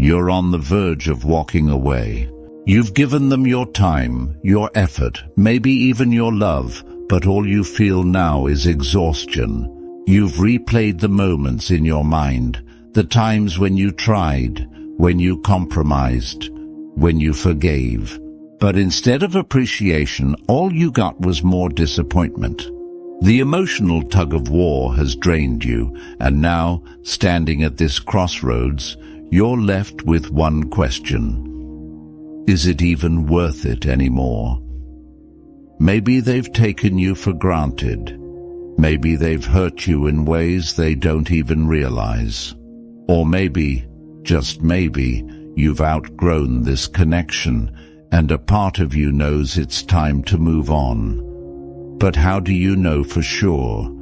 You're on the verge of walking away. You've given them your time, your effort, maybe even your love, but all you feel now is exhaustion. You've replayed the moments in your mind, the times when you tried, when you compromised, when you forgave. But instead of appreciation, all you got was more disappointment. The emotional tug-of-war has drained you, and now, standing at this crossroads, you're left with one question. Is it even worth it anymore? Maybe they've taken you for granted. Maybe they've hurt you in ways they don't even realize. Or maybe, just maybe, you've outgrown this connection, and a part of you knows it's time to move on. But how do you know for sure?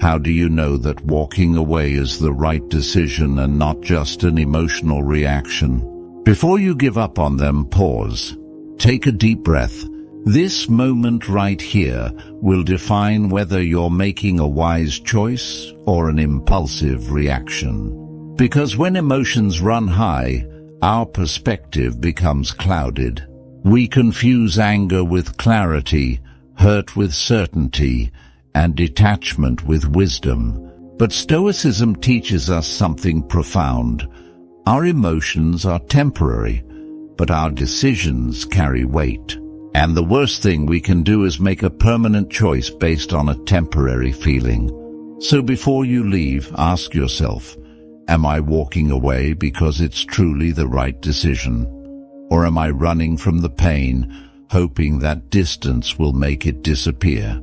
How do you know that walking away is the right decision and not just an emotional reaction? Before you give up on them, pause. Take a deep breath. This moment right here will define whether you're making a wise choice or an impulsive reaction. Because when emotions run high, our perspective becomes clouded. We confuse anger with clarity, hurt with certainty, and detachment with wisdom. But Stoicism teaches us something profound. Our emotions are temporary, but our decisions carry weight. And the worst thing we can do is make a permanent choice based on a temporary feeling. So before you leave, ask yourself, am I walking away because it's truly the right decision? Or am I running from the pain, hoping that distance will make it disappear?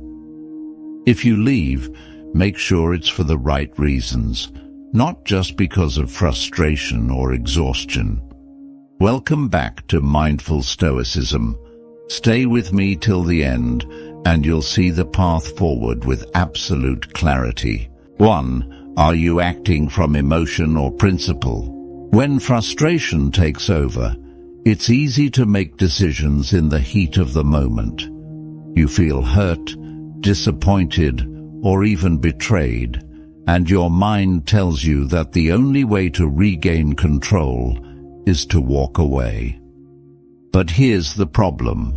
If you leave, make sure it's for the right reasons, not just because of frustration or exhaustion. Welcome back to Mindful Stoicism. Stay with me till the end, and you'll see the path forward with absolute clarity. 1. Are you acting from emotion or principle? When frustration takes over, it's easy to make decisions in the heat of the moment. You feel hurt, disappointed, or even betrayed, and your mind tells you that the only way to regain control is to walk away. But here's the problem.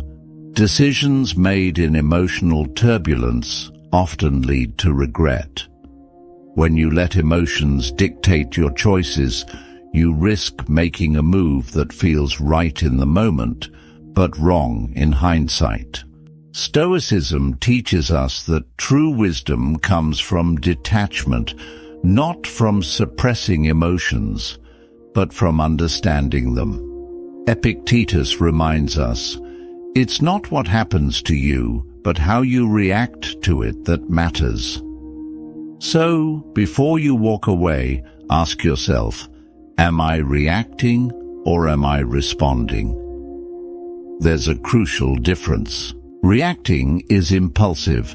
Decisions made in emotional turbulence often lead to regret. When you let emotions dictate your choices, you risk making a move that feels right in the moment, but wrong in hindsight. Stoicism teaches us that true wisdom comes from detachment, not from suppressing emotions, but from understanding them. Epictetus reminds us, it's not what happens to you, but how you react to it that matters. So, before you walk away, ask yourself, am I reacting or am I responding? There's a crucial difference. Reacting is impulsive.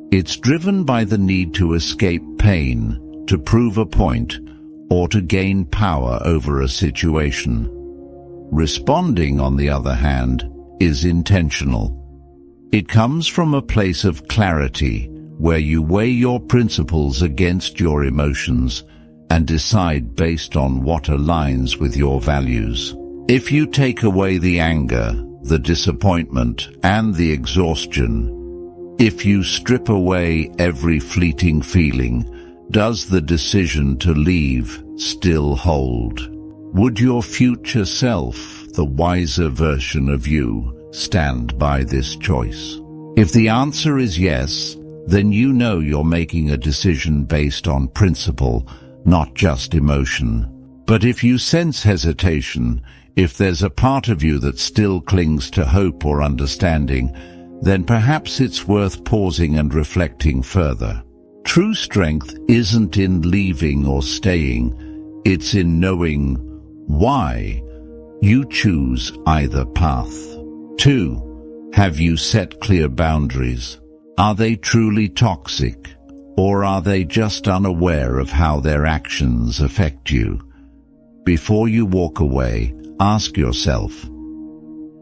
It's driven by the need to escape pain, to prove a point, or to gain power over a situation. Responding, on the other hand, is intentional. It comes from a place of clarity, where you weigh your principles against your emotions and decide based on what aligns with your values. If you take away the anger, the disappointment, and the exhaustion, if you strip away every fleeting feeling, does the decision to leave still hold? Would your future self, the wiser version of you, stand by this choice? If the answer is yes, then you know you're making a decision based on principle, not just emotion. But if you sense hesitation, if there's a part of you that still clings to hope or understanding, then perhaps it's worth pausing and reflecting further. True strength isn't in leaving or staying, it's in knowing why you choose either path. 2. Have you set clear boundaries? Are they truly toxic, or are they just unaware of how their actions affect you? Before you walk away, ask yourself,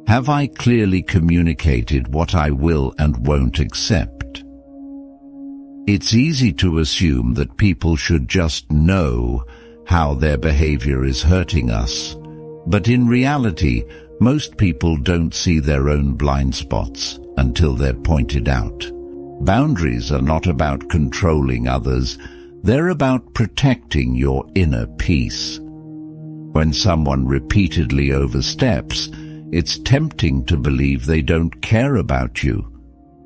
have I clearly communicated what I will and won't accept? It's easy to assume that people should just know how their behavior is hurting us, But in reality, most people don't see their own blind spots until they're pointed out. Boundaries are not about controlling others, they're about protecting your inner peace. When someone repeatedly oversteps, it's tempting to believe they don't care about you.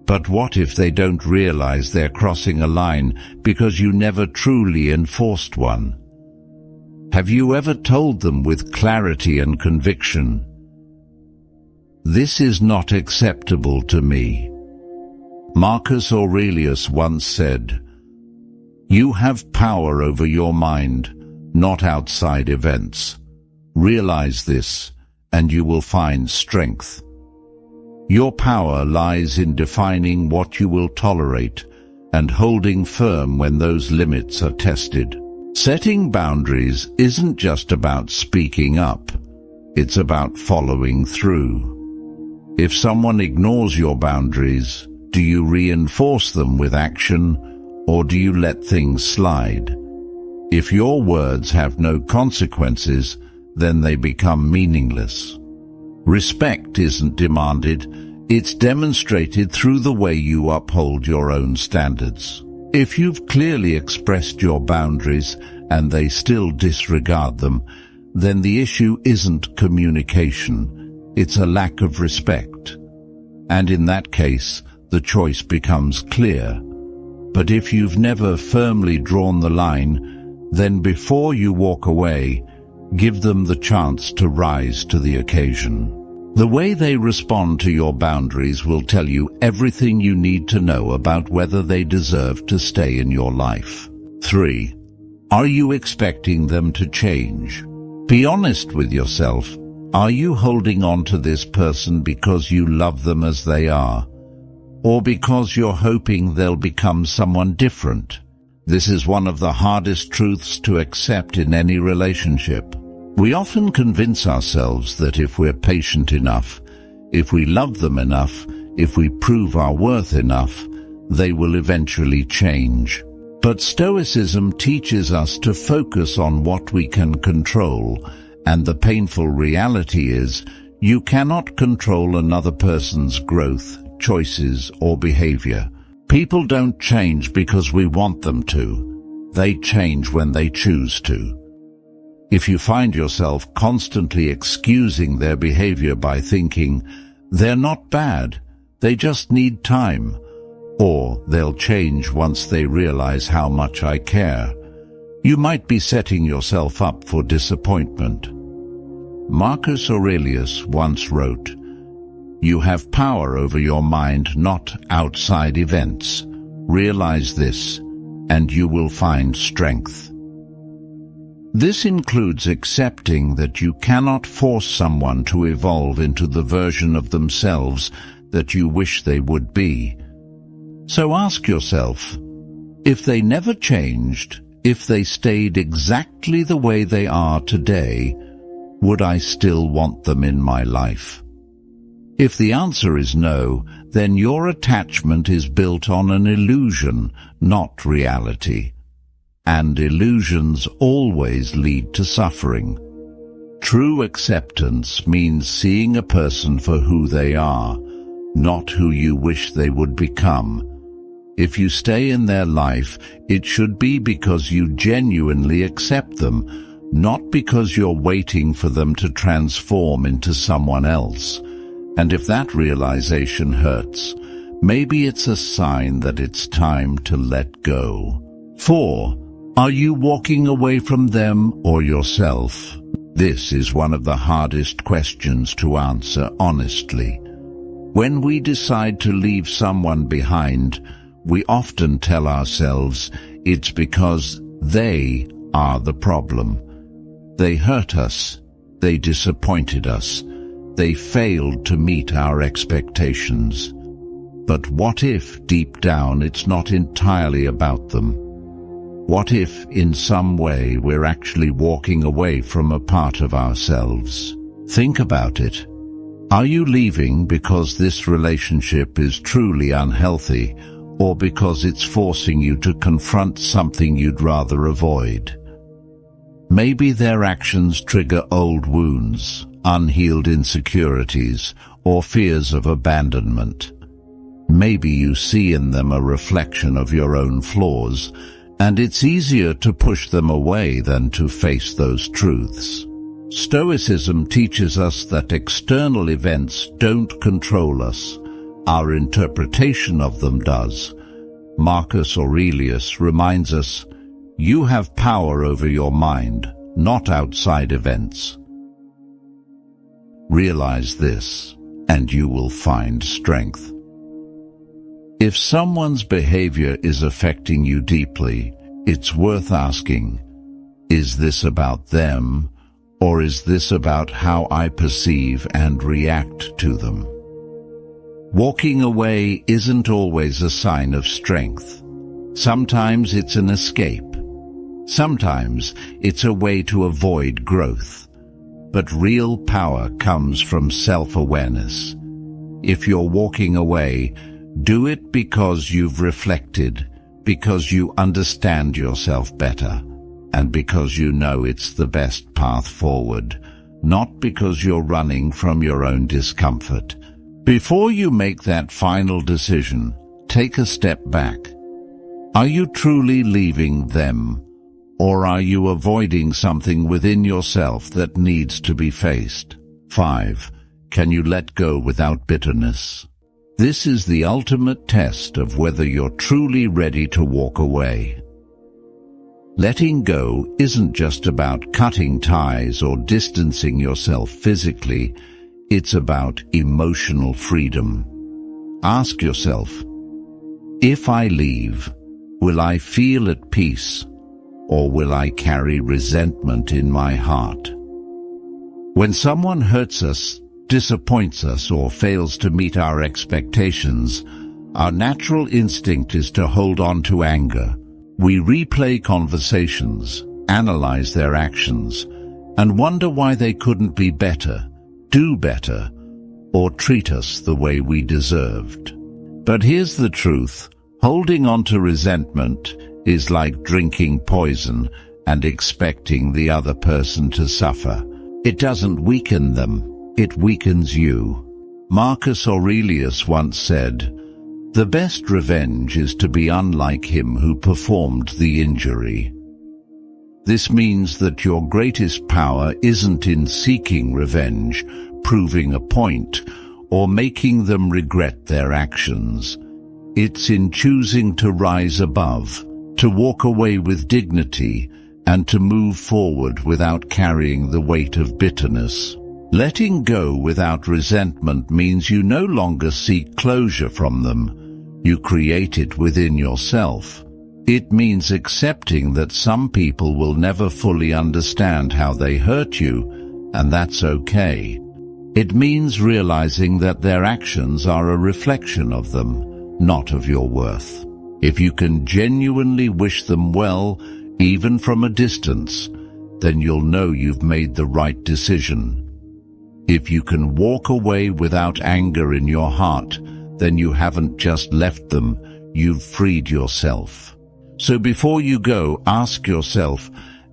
But what if they don't realize they're crossing a line because you never truly enforced one? Have you ever told them with clarity and conviction, "This is not acceptable to me"? Marcus Aurelius once said, "You have power over your mind, not outside events. Realize this, and you will find strength." Your power lies in defining what you will tolerate and holding firm when those limits are tested. Setting boundaries isn't just about speaking up, it's about following through. If someone ignores your boundaries, do you reinforce them with action, or do you let things slide? If your words have no consequences, then they become meaningless. Respect isn't demanded, it's demonstrated through the way you uphold your own standards. If you've clearly expressed your boundaries and they still disregard them, then the issue isn't communication, it's a lack of respect. And in that case, the choice becomes clear. But if you've never firmly drawn the line, then before you walk away, give them the chance to rise to the occasion. The way they respond to your boundaries will tell you everything you need to know about whether they deserve to stay in your life. 3. Are you expecting them to change? Be honest with yourself. Are you holding on to this person because you love them as they are, or because you're hoping they'll become someone different? This is one of the hardest truths to accept in any relationship. We often convince ourselves that if we're patient enough, if we love them enough, if we prove our worth enough, they will eventually change. But Stoicism teaches us to focus on what we can control, and the painful reality is, you cannot control another person's growth, choices, or behavior. People don't change because we want them to. They change when they choose to. If you find yourself constantly excusing their behavior by thinking, "They're not bad, they just need time," or "They'll change once they realize how much I care," you might be setting yourself up for disappointment. Marcus Aurelius once wrote, "You have power over your mind, not outside events. Realize this, and you will find strength." This includes accepting that you cannot force someone to evolve into the version of themselves that you wish they would be. So ask yourself, if they never changed, if they stayed exactly the way they are today, would I still want them in my life? If the answer is no, then your attachment is built on an illusion, not reality. And illusions always lead to suffering. True acceptance means seeing a person for who they are, not who you wish they would become. If you stay in their life, it should be because you genuinely accept them, not because you're waiting for them to transform into someone else. And if that realization hurts, maybe it's a sign that it's time to let go. 4. Are you walking away from them or yourself? This is one of the hardest questions to answer honestly. When we decide to leave someone behind, we often tell ourselves it's because they are the problem. They hurt us, they disappointed us, they failed to meet our expectations. But what if, deep down, it's not entirely about them? What if, in some way, we're actually walking away from a part of ourselves? Think about it. Are you leaving because this relationship is truly unhealthy, or because it's forcing you to confront something you'd rather avoid? Maybe their actions trigger old wounds, unhealed insecurities, or fears of abandonment. Maybe you see in them a reflection of your own flaws, and it's easier to push them away than to face those truths. Stoicism teaches us that external events don't control us. Our interpretation of them does. Marcus Aurelius reminds us, "You have power over your mind, not outside events." Realize this, and you will find strength. If someone's behavior is affecting you deeply, it's worth asking, is this about them, or is this about how I perceive and react to them? Walking away isn't always a sign of strength. Sometimes it's an escape. Sometimes it's a way to avoid growth. But real power comes from self-awareness. If you're walking away, do it because you've reflected, because you understand yourself better, and because you know it's the best path forward, not because you're running from your own discomfort. Before you make that final decision, take a step back. Are you truly leaving them, or are you avoiding something within yourself that needs to be faced? 5. Can you let go without bitterness? This is the ultimate test of whether you're truly ready to walk away. Letting go isn't just about cutting ties or distancing yourself physically. It's about emotional freedom. Ask yourself, if I leave, will I feel at peace, or will I carry resentment in my heart? When someone hurts us, disappoints us, or fails to meet our expectations, our natural instinct is to hold on to anger. We replay conversations, analyze their actions, and wonder why they couldn't be better, do better, or treat us the way we deserved. But here's the truth. Holding on to resentment is like drinking poison and expecting the other person to suffer. It doesn't weaken them, it weakens you. Marcus Aurelius once said, "The best revenge is to be unlike him who performed the injury." This means that your greatest power isn't in seeking revenge, proving a point, or making them regret their actions. It's in choosing to rise above, to walk away with dignity, and to move forward without carrying the weight of bitterness. Letting go without resentment means you no longer seek closure from them. You create it within yourself. It means accepting that some people will never fully understand how they hurt you, and that's okay. It means realizing that their actions are a reflection of them, not of your worth. If you can genuinely wish them well, even from a distance, then you'll know you've made the right decision. If you can walk away without anger in your heart, then you haven't just left them, you've freed yourself. So before you go, ask yourself,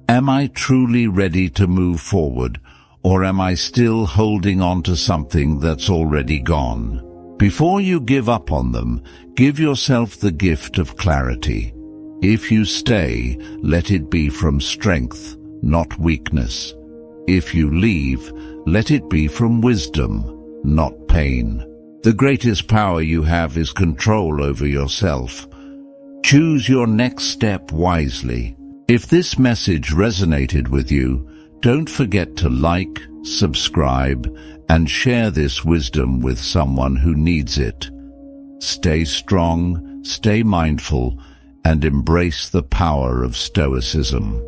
am I truly ready to move forward, or am I still holding on to something that's already gone? Before you give up on them, give yourself the gift of clarity. If you stay, let it be from strength, not weakness. If you leave, let it be from wisdom, not pain. The greatest power you have is control over yourself. Choose your next step wisely. If this message resonated with you, don't forget to like, subscribe, and share this wisdom with someone who needs it. Stay strong, stay mindful, and embrace the power of Stoicism.